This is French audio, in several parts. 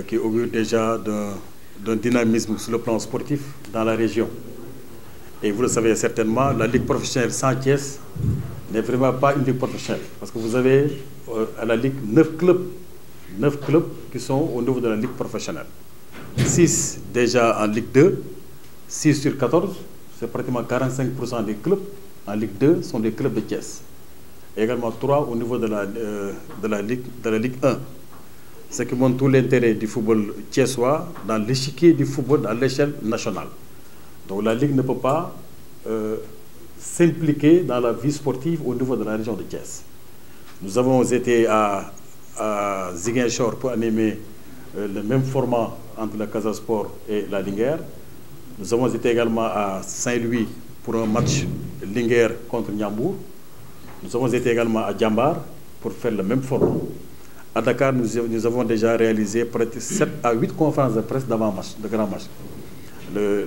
Qui augure déjà d'un dynamisme sur le plan sportif dans la région. Et vous le savez certainement, la Ligue professionnelle sans Thiès n'est vraiment pas une Ligue professionnelle. Parce que vous avez à la Ligue 9 clubs qui sont au niveau de la Ligue professionnelle. 6 déjà en Ligue 2, 6 sur 14, c'est pratiquement 45% des clubs en Ligue 2 sont des clubs de Thiès. Et également 3 au niveau de la Ligue 1. Ce qui montre tout l'intérêt du football thiessois dans l'échiquier du football à l'échelle nationale. Donc la Ligue ne peut pas s'impliquer dans la vie sportive au niveau de la région de Thiès. Nous avons été à Ziguinchor pour animer le même format entre la Casa Sport et la Linguère. Nous avons été également à Saint-Louis pour un match Linguère contre Niambour. Nous avons été également à Djambar pour faire le même format. À Dakar, nous avons déjà réalisé près-de 7 à 8 conférences de presse d'avant-match, de grands matchs.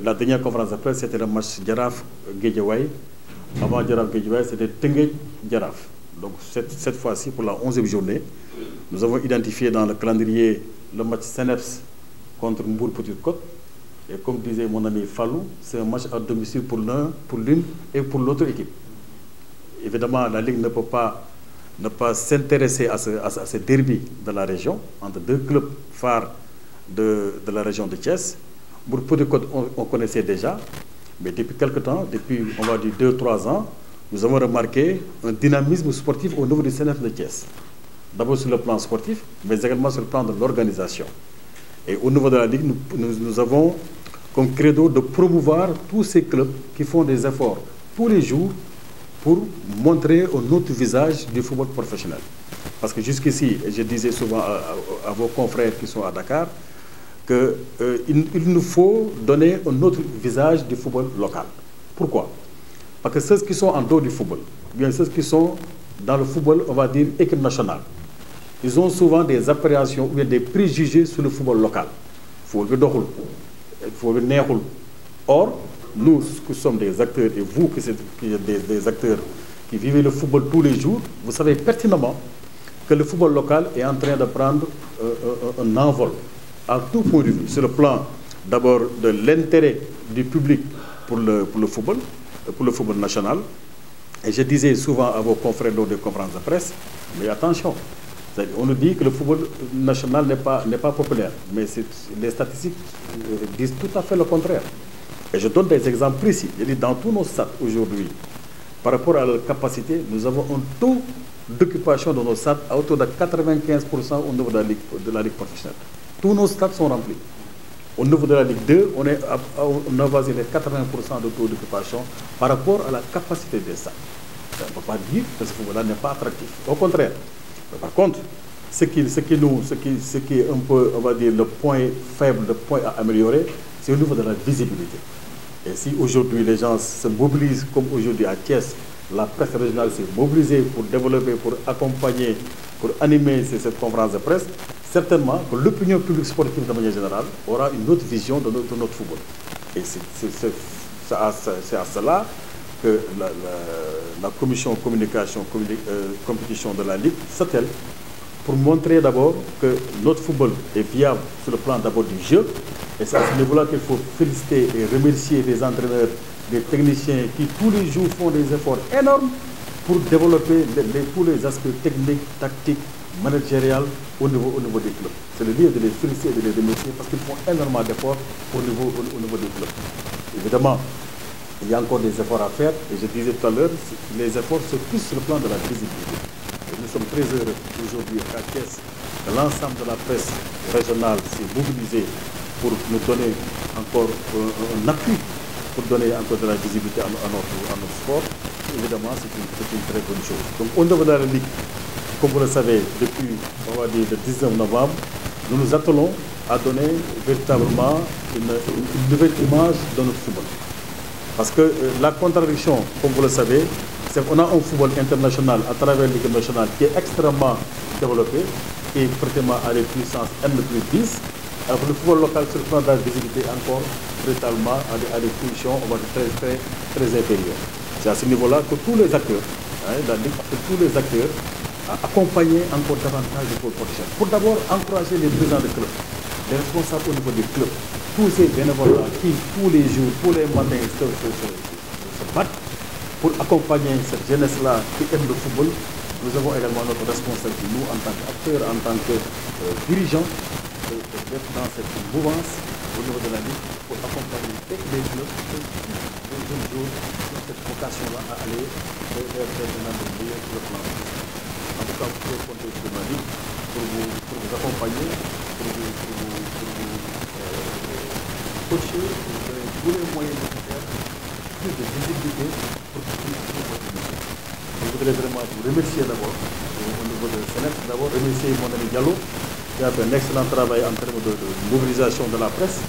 La dernière conférence de presse, c'était le match Jaraaf-Guédiawaye. Avant Jaraaf-Guédiawaye, c'était Tenguède-Jaraaf. Donc cette fois-ci, pour la 11e journée, nous avons identifié dans le calendrier le match Seneps contre Mbour Petite Côte. Et comme disait mon ami Fallou, c'est un match à domicile pour l'une et pour l'autre équipe. Évidemment, la Ligue ne peut pas ne pas s'intéresser à ce derby de la région, entre deux clubs phares de la région de Thiès. Pour Petite Côte, on connaissait déjà, mais depuis quelque temps, depuis on va dire 2-3 ans, nous avons remarqué un dynamisme sportif au niveau du CNF de Thiès. D'abord sur le plan sportif, mais également sur le plan de l'organisation. Et au niveau de la Ligue, nous avons comme credo de promouvoir tous ces clubs qui font des efforts tous les jours pour montrer un autre visage du football professionnel. Parce que jusqu'ici, je disais souvent à vos confrères qui sont à Dakar, qu'il nous faut donner un autre visage du football local. Pourquoi? Parce que ceux qui sont en dehors du football, bien ceux qui sont dans le football, on va dire équipe nationale, ils ont souvent des appréhensions ou des préjugés sur le football local. Or, nous qui sommes des acteurs, et vous qui êtes des acteurs qui vivez le football tous les jours, vous savez pertinemment que le football local est en train de prendre un envol à tout point de vue. Sur le plan d'abord de l'intérêt du public pour le football national. Et je disais souvent à vos confrères lors des conférences de presse, mais attention, on nous dit que le football national n'est pas populaire, mais les statistiques disent tout à fait le contraire. Et je donne des exemples précis. Je dis, dans tous nos stades aujourd'hui, par rapport à leur capacité, nous avons un taux d'occupation de nos stades à autour de 95% au niveau de la Ligue professionnelle. Tous nos stades sont remplis. Au niveau de la Ligue 2, on a voisiné les 80% de taux d'occupation par rapport à la capacité des stades. Ça ne veut pas dire que ce football-là n'est pas attractif. Au contraire. Mais par contre, ce qui est un peu, on va dire, le point faible, le point à améliorer, c'est au niveau de la visibilité. Et si aujourd'hui les gens se mobilisent, comme aujourd'hui à Thiès, la presse régionale s'est mobilisée pour développer, pour accompagner, pour animer cette conférence de presse, certainement que l'opinion publique sportive de manière générale aura une autre vision de notre football. Et c'est à cela que la commission communication, compétition de la Ligue s'attelle pour montrer d'abord que notre football est viable sur le plan d'abord du jeu. Et c'est à ce niveau-là qu'il faut féliciter et remercier les entraîneurs, les techniciens qui tous les jours font des efforts énormes pour développer tous les aspects techniques, tactiques, managériels au niveau des clubs. C'est le lieu de les féliciter et de les remercier parce qu'ils font énormément d'efforts au niveau des clubs. Évidemment, il y a encore des efforts à faire et je disais tout à l'heure, les efforts se plus sur le plan de la visibilité. Et nous sommes très heureux aujourd'hui à Thiès que l'ensemble de la presse régionale s'est mobilisée pour nous donner encore un appui, pour donner encore de la visibilité à notre sport. Évidemment, c'est une très bonne chose. Donc au niveau de la Ligue, comme vous le savez, depuis on va dire, le 19 novembre, nous nous attelons à donner véritablement une nouvelle image de notre football. Parce que la contradiction, comme vous le savez, c'est qu'on a un football international à travers l'équipe nationale qui est extrêmement développé et pratiquement à des puissances N+10. Alors le football local sur le plan de la visibilité encore brutalement à des positions on va dire, très inférieures. C'est à ce niveau-là que tous les acteurs la Ligue, parce que tous les acteurs accompagner encore davantage le pôle protection. Pour d'abord encourager les présidents de clubs, les responsables au niveau des clubs, tous ces bénévoles-là qui, tous les jours, tous les matins, se battent pour accompagner cette jeunesse-là qui aime le football. Nous avons également notre responsabilité, nous, en tant qu'acteurs, en tant que dirigeants, d'être dans cette mouvance au niveau de la Ligue pour accompagner les clubs, les jeunes joueurs qui ont cette vocation-là à aller vers de meilleurs sur le plan. En tout cas, vous pouvez compter sur la Ligue pour vous accompagner, pour vous coacher, pour vous donner tous les moyens nécessaires, plus de visibilité pour que vous puissiez votre mission. Je voudrais vraiment vous remercier d'abord, au niveau de Sénèf, d'abord remercier mon ami Diallo, qui a fait un excellent travail en termes de mobilisation de la presse.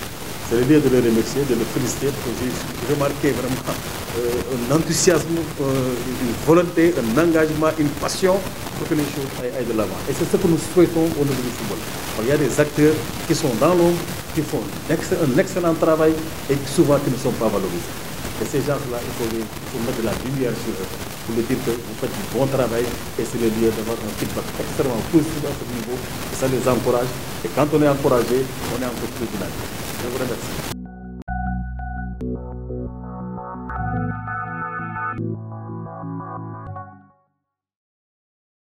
C'est le lieu de le remercier, de le féliciter, parce que j'ai remarqué vraiment un enthousiasme, une volonté, un engagement, une passion pour que les choses aillent de l'avant. Et c'est ce que nous souhaitons au niveau du football. Il y a des acteurs qui sont dans l'ombre, qui font un excellent travail et qui souvent qui ne sont pas valorisés. Et ces gens-là, il faut mettre de la lumière sur eux pour leur dire que vous faites du bon travail et c'est le lieu d'avoir un feedback extrêmement positif à ce niveau. Et ça les encourage. Et quand on est encouragé, on est encore plus dynamique. Je vous remercie.